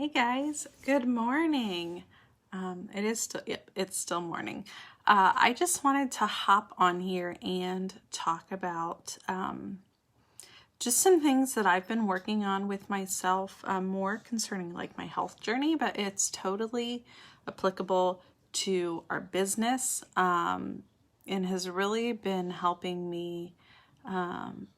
Hey guys, good morning. It's still morning. I just wanted to hop on here and talk about just some things that I've been working on with myself, more concerning like my health journey, but it's totally applicable to our business, and has really been helping me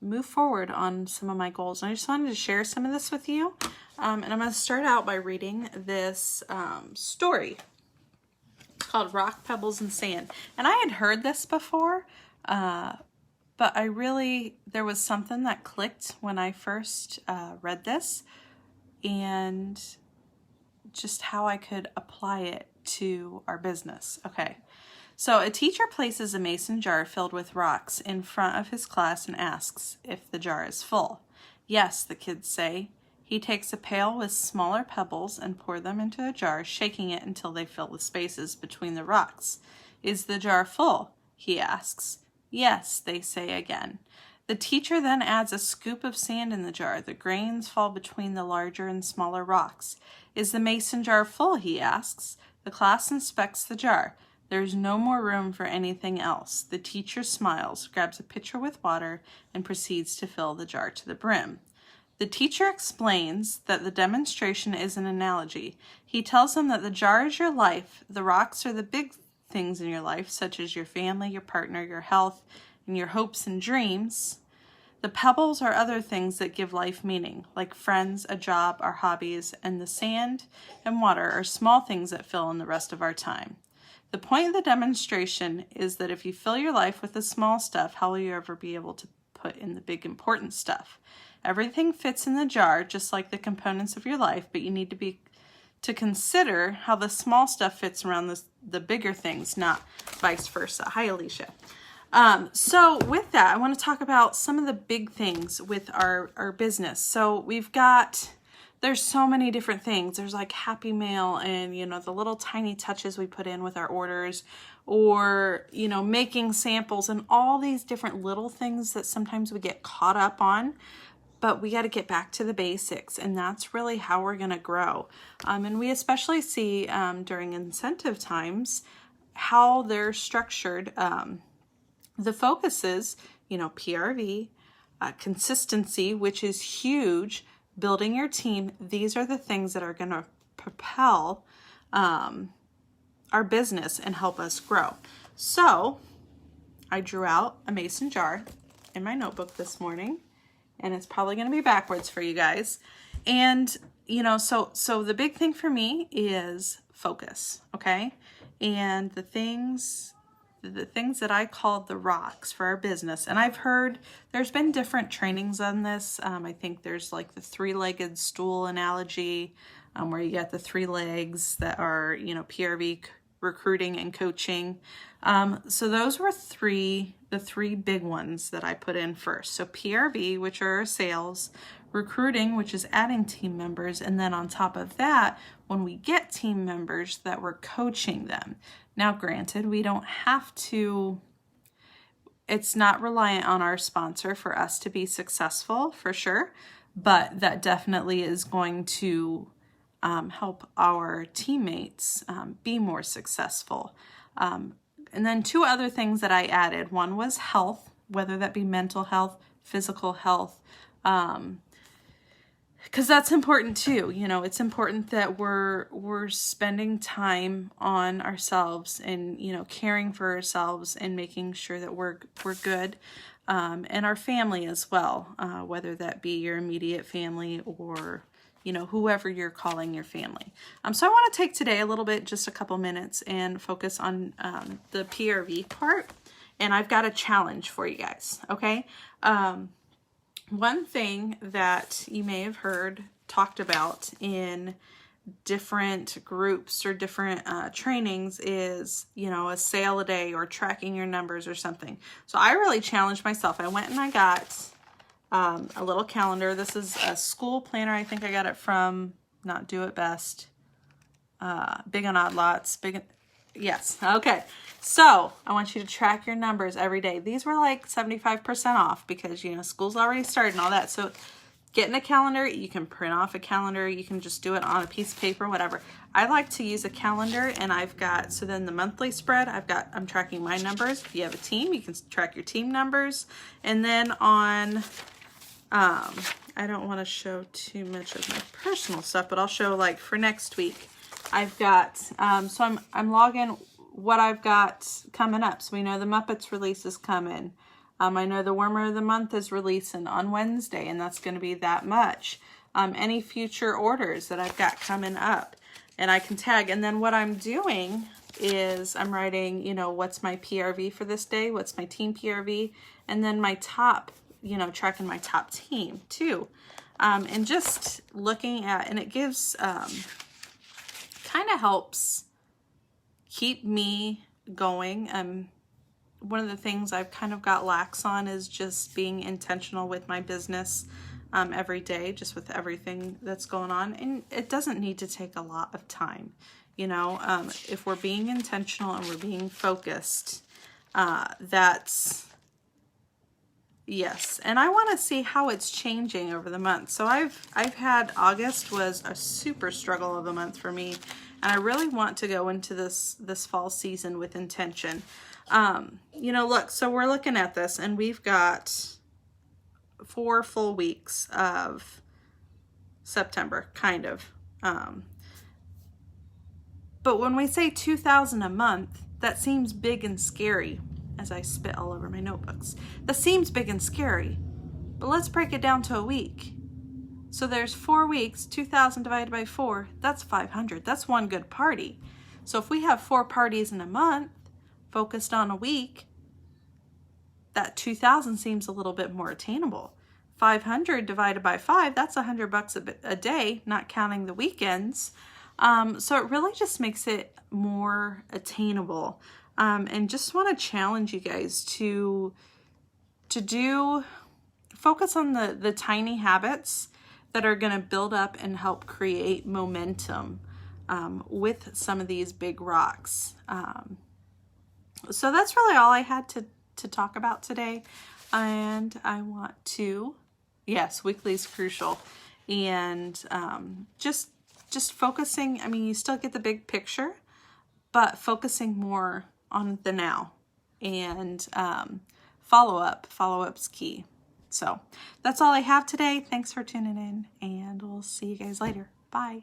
move forward on some of my goals. And I just wanted to share some of this with you. And I'm going to start out by reading this story called Rock, Pebbles, and Sand. And I had heard this before, but there was something that clicked when I first read this, and just how I could apply it to our business. Okay. So a teacher places a mason jar filled with rocks in front of his class and asks if the jar is full. Yes, the kids say. He takes a pail with smaller pebbles and pours them into a jar, shaking it until they fill the spaces between the rocks. Is the jar full? He asks. Yes, they say again. The teacher then adds a scoop of sand in the jar. The grains fall between the larger and smaller rocks. Is the mason jar full? He asks. The class inspects the jar. There's no more room for anything else. The teacher smiles, grabs a pitcher with water, and proceeds to fill the jar to the brim. The teacher explains that the demonstration is an analogy. He tells them that the jar is your life. The rocks are the big things in your life, such as your family, your partner, your health, and your hopes and dreams. The pebbles are other things that give life meaning, like friends, a job, our hobbies, and the sand and water are small things that fill in the rest of our time. The point of the demonstration is that if you fill your life with the small stuff, how will you ever be able to put in the big important stuff? Everything fits in the jar, just like the components of your life, but you need to consider how the small stuff fits around the bigger things, not vice versa. Hi, Alicia. So with that, I want to talk about some of the big things with our business. So there's so many different things. There's like Happy Mail and, the little tiny touches we put in with our orders, or, making samples and all these different little things that sometimes we get caught up on, but we got to get back to the basics. And that's really how we're going to grow. And we especially see during incentive times how they're structured. The focus is, PRV, consistency, which is huge. Building your team, these are the things that are going to propel our business and help us grow. So I drew out a mason jar in my notebook this morning, and it's probably going to be backwards for you guys. And, so the big thing for me is focus, okay? And the things that I called the rocks for our business. And I've heard there's been different trainings on this. I think there's like the three-legged stool analogy, where you get the three legs that are, PRV, recruiting, and coaching. So those were the three big ones that I put in first. So PRV, which are sales, recruiting, which is adding team members, and then on top of that, when we get team members, that we're coaching them. Now, granted, we don't have to, it's not reliant on our sponsor for us to be successful, for sure, but that definitely is going to help our teammates be more successful. And then two other things that I added. One was health, whether that be mental health, physical health, because that's important too. It's important that we're spending time on ourselves and, caring for ourselves and making sure that we're good, and our family as well, whether that be your immediate family or, whoever you're calling your family. So I want to take today just a couple minutes and focus on the PRV part. And I've got a challenge for you guys, okay? One thing that you may have heard talked about in different groups or different trainings is, a sale a day or tracking your numbers or something. So I really challenged myself. I went and I got a little calendar. This is a school planner. I think I got it from Not Do It Best, Big on Odd Lots. Yes. Okay. So I want you to track your numbers every day. These were like 75% off because, school's already started and all that. So getting a calendar, you can print off a calendar, you can just do it on a piece of paper, whatever. I like to use a calendar, and I've got, so then the monthly spread, I'm tracking my numbers. If you have a team, you can track your team numbers. And then on, I don't want to show too much of my personal stuff, but I'll show like for next week. I've got, so I'm logging what I've got coming up. So we know the Muppets release is coming. I know the Warmer of the Month is releasing on Wednesday, and that's going to be that much. Any future orders that I've got coming up, and I can tag. And then what I'm doing is I'm writing, you know, what's my PRV for this day, what's my team PRV, and then my top, you know, tracking my top team too. And just looking at, and it gives, kind of helps keep me going. One of the things I've kind of got lax on is just being intentional with my business every day, just with everything that's going on. And it doesn't need to take a lot of time. You know, if we're being intentional and we're being focused, that's, yes. And I want to see how it's changing over the month. So I've had, August was a super struggle of a month for me. And I really want to go into this fall season with intention. You know, look, so we're looking at this, and we've got 4 full weeks of September, kind of. But when we say $2,000 a month, that seems big and scary, as I spit all over my notebooks. That seems big and scary, but let's break it down to a week. So there's 4 weeks, 2,000 divided by 4, that's 500. That's one good party. So if we have 4 parties in a month, focused on a week, that 2,000 seems a little bit more attainable. 500 divided by 5, that's $100 a day, not counting the weekends. So it really just makes it more attainable. And just want to challenge you guys to focus on the tiny habits that are going to build up and help create momentum with some of these big rocks. So that's really all I had to talk about today. And I want to, yes, weekly is crucial. And just focusing, I mean, you still get the big picture, but focusing more on the now. And follow-up's key. So that's all I have today. Thanks for tuning in, and we'll see you guys later. Bye.